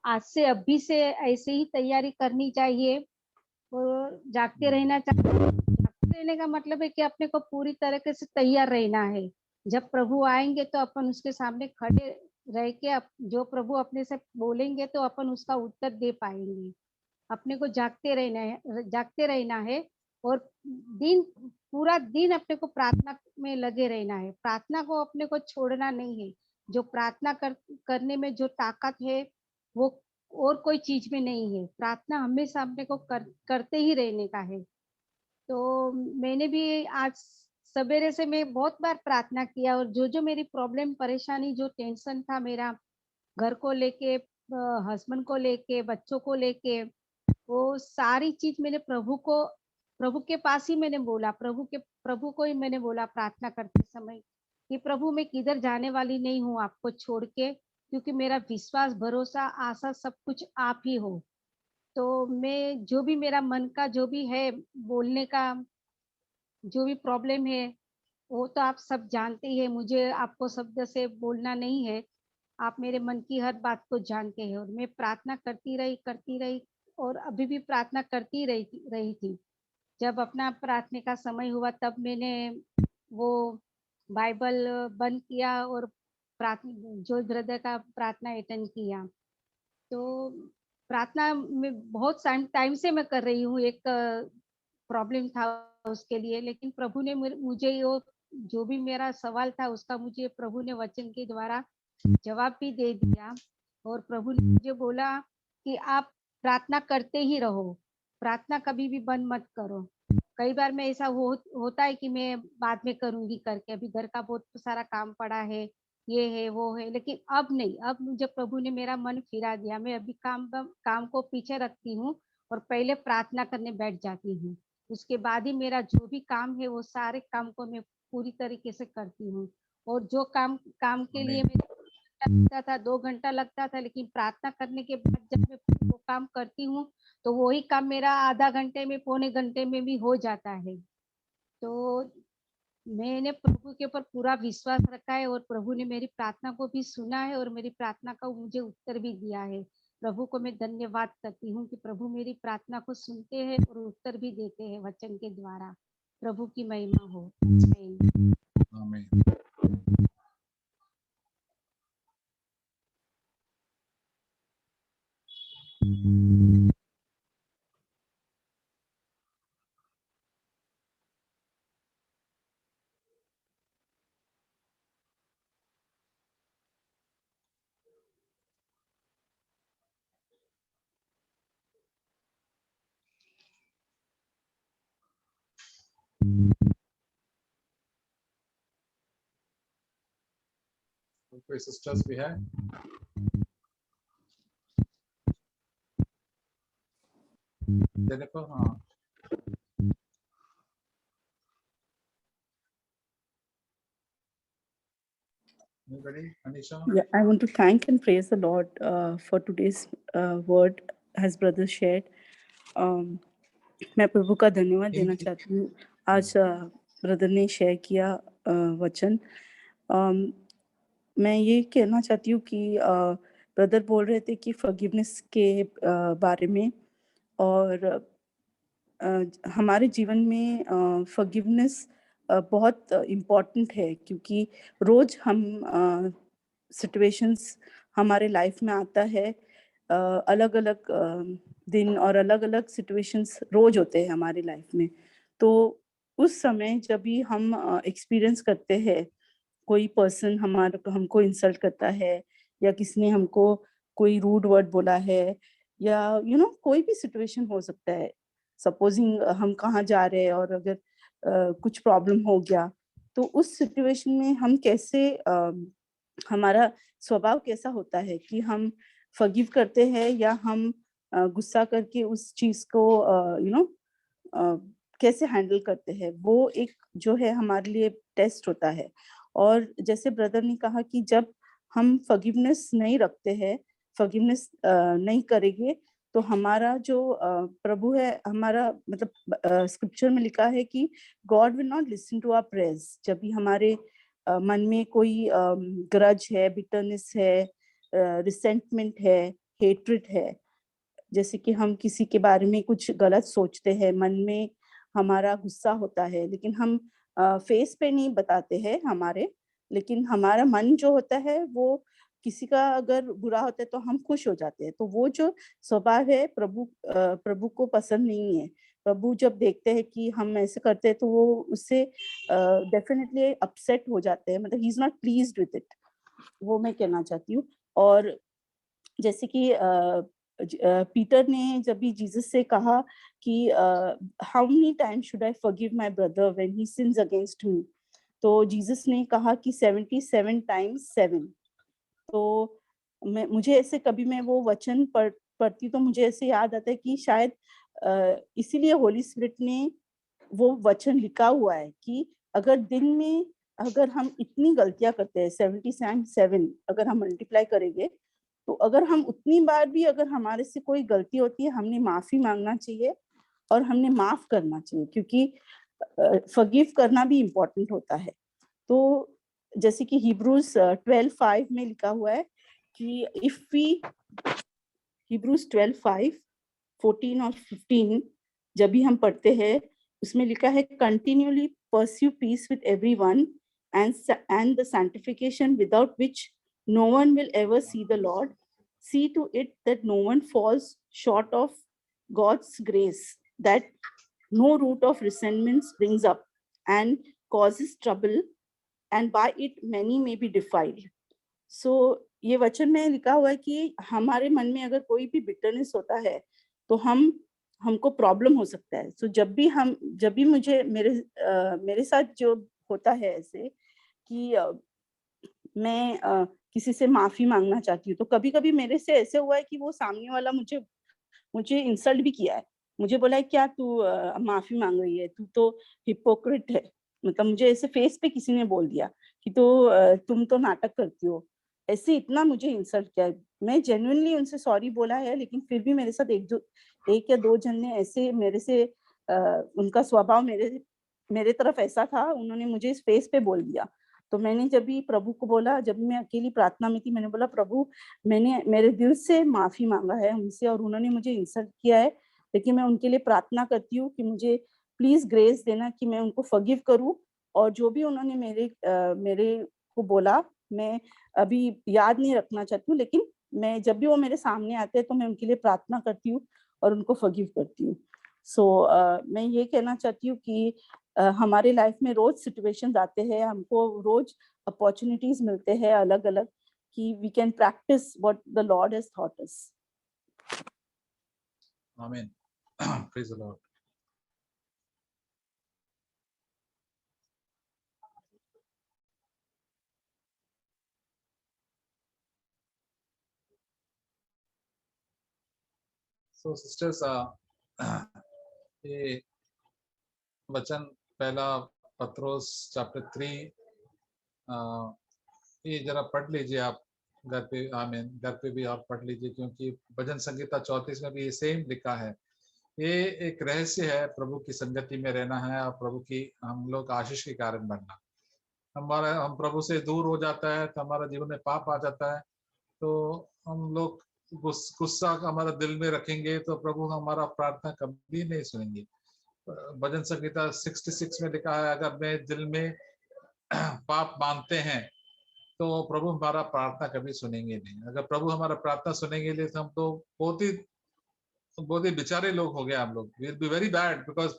आज से अभी से ऐसे ही तैयारी करनी चाहिए और जागते रहना चाहिए. जागते रहने का मतलब है कि अपने को पूरी तरीके से तैयार रहना है. जब प्रभु आएंगे तो अपन उसके सामने खड़े रह के जो प्रभु अपने से बोलेंगे तो अपन उसका उत्तर दे पाएंगे. अपने को जागते रहना है और पूरा दिन अपने को प्रार्थना में लगे रहना है. प्रार्थना को अपने को छोड़ना नहीं है. जो प्रार्थना करने में जो ताकत है वो और कोई चीज में नहीं है. प्रार्थना हमेशा अपने को करते ही रहने का है. तो मैंने भी आज सवेरे से मैं बहुत बार प्रार्थना किया और जो मेरी प्रॉब्लम परेशानी जो टेंशन था मेरा घर को लेके, हस्बैंड को लेके, बच्चों को लेके, वो सारी चीज मैंने प्रभु के पास ही मैंने बोला. प्रभु को ही मैंने बोला प्रार्थना करते समय कि प्रभु मैं किधर जाने वाली नहीं हूँ आपको छोड़ के, क्योंकि मेरा विश्वास, भरोसा, आशा सब कुछ आप ही हो. तो मैं जो भी मेरा मन का जो भी है बोलने का जो भी प्रॉब्लम है वो तो आप सब जानते ही है. मुझे आपको शब्द से बोलना नहीं है. आप मेरे मन की हर बात को जानते हैं. और मैं प्रार्थना करती रही और अभी भी प्रार्थना करती रही थी. जब अपना प्रार्थना का समय हुआ तब मैंने वो बाइबल बंद किया और प्रार्थना जो ब्रदर का प्रार्थना अटेंड किया. तो प्रार्थना में बहुत टाइम से मैं कर रही हूँ. एक प्रॉब्लम था उसके लिए, लेकिन प्रभु ने मुझे वो जो भी मेरा सवाल था उसका मुझे प्रभु ने वचन के द्वारा जवाब भी दे दिया. और प्रभु ने मुझे बोला कि आप प्रार्थना करते ही रहो, प्रार्थना कभी भी बंद मत करो. कई बार मैं ऐसा होता है कि मैं बाद में करूंगी करके, अभी घर का बहुत सारा काम पड़ा है, ये है वो है, लेकिन अब नहीं. अब मुझे प्रभु ने मेरा मन फिरा दिया. मैं अभी काम को पीछे रखती हूँ और पहले प्रार्थना करने बैठ जाती हूँ. उसके बाद ही मेरा जो भी काम है वो सारे काम को मैं पूरी तरीके से करती हूँ. और जो काम के लिए मेरे लगता था 2 घंटा लगता था, लेकिन प्रार्थना करने के बाद जब मैं वो काम करती हूँ तो वही काम मेरा आधा घंटे में, पौने घंटे में भी हो जाता है. तो मैंने प्रभु के ऊपर पूरा विश्वास रखा है और प्रभु ने मेरी प्रार्थना को भी सुना है और मेरी प्रार्थना का मुझे उत्तर भी दिया है. प्रभु को मैं धन्यवाद करती हूँ कि प्रभु मेरी प्रार्थना को सुनते हैं और उत्तर भी देते हैं वचन के द्वारा. प्रभु की महिमा हो. आमीन. कोई सिस्टर्स भी है? जेनिफर, हाँ. Anybody? Anisha? Yeah, I want to thank and praise the Lord for today's word, as brother shared. मैं प्रभु का धन्यवाद देना In- चाहती हूँ। आज ब्रदर ने शेयर किया वचन। मैं ये कहना चाहती हूँ कि ब्रदर बोल रहे थे कि फॉरगिवनेस के बारे में, और हमारे जीवन में फॉरगिवनेस बहुत इम्पोर्टेंट है, क्योंकि रोज हम सिचुएशंस हमारे लाइफ में आता है, अलग अलग दिन और अलग अलग सिचुएशंस रोज होते हैं हमारी लाइफ में। तो उस समय जब भी हम एक्सपीरियंस करते हैं, कोई पर्सन हमको इंसल्ट करता है, या किसी ने हमको कोई रूड वर्ड बोला है, या कोई भी सिचुएशन हो सकता है। सपोजिंग हम कहाँ जा रहे हैं और अगर कुछ प्रॉब्लम हो गया, तो उस सिचुएशन में हम कैसे हमारा स्वभाव कैसा होता है कि हम फॉरगिव करते हैं, या हम गुस्सा करके उस चीज को कैसे हैंडल करते हैं, वो एक जो है हमारे लिए टेस्ट होता है। और जैसे ब्रदर ने कहा कि जब हम फॉरगिवनेस नहीं रखते हैं, फॉरगिवनेस नहीं करेंगे, तो हमारा जो प्रभु है, हमारा मतलब स्क्रिप्चर में लिखा है कि God will not listen to our prayers. जब भी हमारे मन में कोई ग्रज है, बिटरनेस है, रिसेंटमेंट है, हेट्रेड है, जैसे कि हम किसी के बारे में कुछ गलत सोचते हैं, मन में हमारा गुस्सा होता है, लेकिन हम फेस पे नहीं बताते हैं हमारे, लेकिन हमारा मन जो होता है वो किसी का अगर बुरा होता है तो हम खुश हो जाते हैं। तो वो जो स्वभाव है प्रभु को पसंद नहीं है। प्रभु जब देखते हैं कि हम ऐसे करते हैं तो वो उससे डेफिनेटली अपसेट हो जाते हैं, मतलब he is not pleased with it, वो मैं कहना चाहती हूँ। और जैसे कि पीटर ने जब भी जीसस से कहा कि how many times should I forgive my brother when he since against me, तो जीसस ने कहा कि 77 टाइम्स 7। तो मुझे ऐसे कभी मैं वो वचन पढ़ती तो मुझे ऐसे याद आता है कि शायद इसीलिए होली स्पिरिट ने वो वचन लिखा हुआ है कि अगर दिन में अगर हम इतनी गलतियां करते हैं, 77 अगर हम मल्टीप्लाई करेंगे, तो अगर हम उतनी बार भी अगर हमारे से कोई गलती होती है, हमने माफी मांगना चाहिए और हमने माफ करना चाहिए, क्योंकि फॉरगिव करना भी इम्पोर्टेंट होता है। तो जैसे कि हिब्रूज 12:5 में लिखा हुआ है कि इफ वी, हिब्रूज 12:5, 14 और 15 जब भी हम पढ़ते हैं, उसमें लिखा है continually pursue peace with everyone and the sanctification without which no one will ever see the Lord. See to it that no one falls short of God's grace, that no root of resentment springs up and causes trouble, and by it many may be defiled. So ये वचन में लिखा हुआ है कि हमारे मन में अगर कोई भी बिटरनेस होता है तो हमको प्रॉब्लम हो सकता है। सो जब भी मुझे मेरे साथ जो होता है ऐसे कि मैं किसी से माफी मांगना चाहती हूँ, तो कभी कभी मेरे से ऐसे हुआ है कि वो सामने वाला मुझे इंसल्ट भी किया है। मुझे बोला है क्या तू माफी मांग रही है, तू तो हिपोक्रेट है। मतलब मुझे ऐसे फेस पे किसी ने बोल दिया कि तुम तो नाटक करती हो, ऐसे इतना मुझे इंसल्ट किया है। मैं जेन्युइनली उनसे सॉरी बोला है, लेकिन फिर भी मेरे साथ एक या दो जन ने ऐसे मेरे से उनका स्वभाव मेरे तरफ ऐसा था, उन्होंने मुझे इस फेस पे बोल दिया। तो मैंने जब भी प्रभु को बोला, जब मैं अकेली प्रार्थना में थी, मैंने बोला प्रभु मैंने मेरे दिल से माफी मांगा है उनसे, और उन्होंने मुझे इंसल्ट किया है, लेकिन मैं उनके लिए प्रार्थना करती हूँ कि मुझे प्लीज ग्रेस देना कि मैं उनको फॉरगिव करूँ। और जो भी उन्होंने मेरे को बोला, मैं अभी याद नहीं रखना चाहती हूँ, लेकिन मैं जब भी वो मेरे सामने आते हैं तो मैं उनके लिए प्रार्थना करती हूँ और उनको फॉरगिव करती हूँ। सो मैं ये कहना चाहती हूँ कि हमारे लाइफ में रोज सिचुएशंस आते हैं, हमको रोज अपॉर्चुनिटीज मिलते हैं अलग अलग, कि we can practise what the Lord has taught us. Amen. Praise the Lord. So sisters, ये वचन पहला पत्रोस चैप्टर 3, ये जरा पढ़ लीजिए आप घर पे। आमीन, घर पे भी आप पढ़ लीजिए, क्योंकि भजन संगीता 34 में भी ये सेम लिखा है ये एक रहस्य है, प्रभु की संगति में रहना है और प्रभु की हम लोग आशीष के कारण बनना। हम प्रभु से दूर हो जाता है तो हमारा जीवन में पाप आ जाता है, तो हम लोग गुस्सा हमारा दिल में रखेंगे तो प्रभु हमारा प्रार्थना कभी नहीं सुनेंगे। भजन संहिता 66 में लिखा है, अगर मैं दिल में पाप मानते हैं तो प्रभु हमारा प्रार्थना कभी सुनेंगे नहीं। अगर प्रभु हमारा प्रार्थना सुनेंगे नहीं तो हम तो बहुत ही बेचारे लोग हो गए हम लोग। Will be very bad, because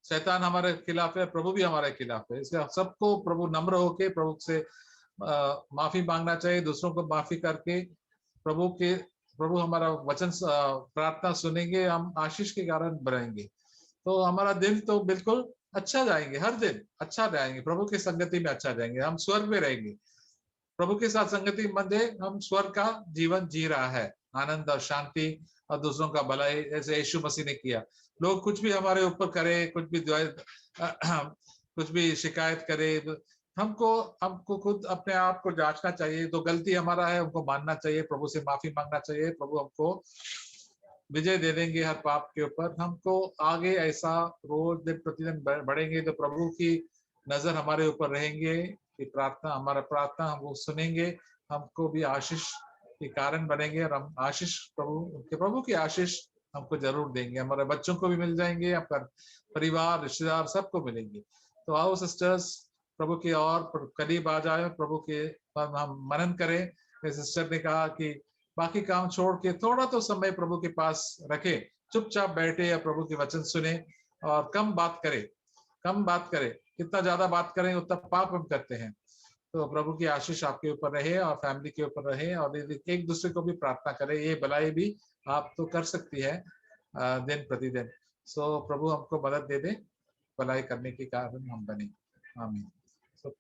शैतान हमारे खिलाफ है, प्रभु भी हमारे खिलाफ है। इसलिए सबको प्रभु नम्र होके प्रभु से माफी मांगना चाहिए, दूसरों को माफी करके प्रभु हमारा वचन प्रार्थना सुनेंगे, हम आशीष के कारण बढ़ेंगे, तो हमारा दिन तो बिल्कुल अच्छा जाएंगे, हर दिन अच्छा जाएंगे, प्रभु की संगति में अच्छा जाएंगे, हम स्वर्ग में रहेंगे। प्रभु के साथ संगति मंदे हम स्वर्ग का जीवन जी रहा है, आनंद और शांति और दूसरों का भलाई, जैसे यीशु मसीह ने किया। लोग कुछ भी हमारे ऊपर करे, कुछ भी शिकायत करे, हमको खुद अपने आप को जांचना चाहिए। तो गलती हमारा है, हमको मानना चाहिए, प्रभु से माफी मांगना चाहिए। प्रभु हमको विजय दे देंगे हर पाप के ऊपर। हमको आगे ऐसा रोज दिन प्रतिदिन बढ़ेंगे तो प्रभु की नजर हमारे ऊपर रहेंगे कि हमारा प्रार्थना हम सुनेंगे, हमको भी आशीष के कारण बनेंगे और हम आशीष प्रभु की आशीष हमको जरूर देंगे, हमारे बच्चों को भी मिल जाएंगे, आपका परिवार रिश्तेदार सबको मिलेंगे। तो आओ सिस्टर्स, प्रभु के और करीब आ जाए, प्रभु के हम मनन करें। सिस्टर ने कहा कि बाकी काम छोड़ के थोड़ा तो समय प्रभु के पास रखे, चुपचाप बैठे या प्रभु के वचन सुने और कम बात करें। कितना ज्यादा बात करें उतना पाप हम करते हैं। तो प्रभु की आशीष आपके ऊपर रहे और फैमिली के ऊपर रहे, और एक दूसरे को भी प्रार्थना करें। ये भलाई भी आप तो कर सकती है दिन प्रतिदिन। सो प्रभु हमको मदद दे दे, भलाई करने के कारण हम बने। आमीन।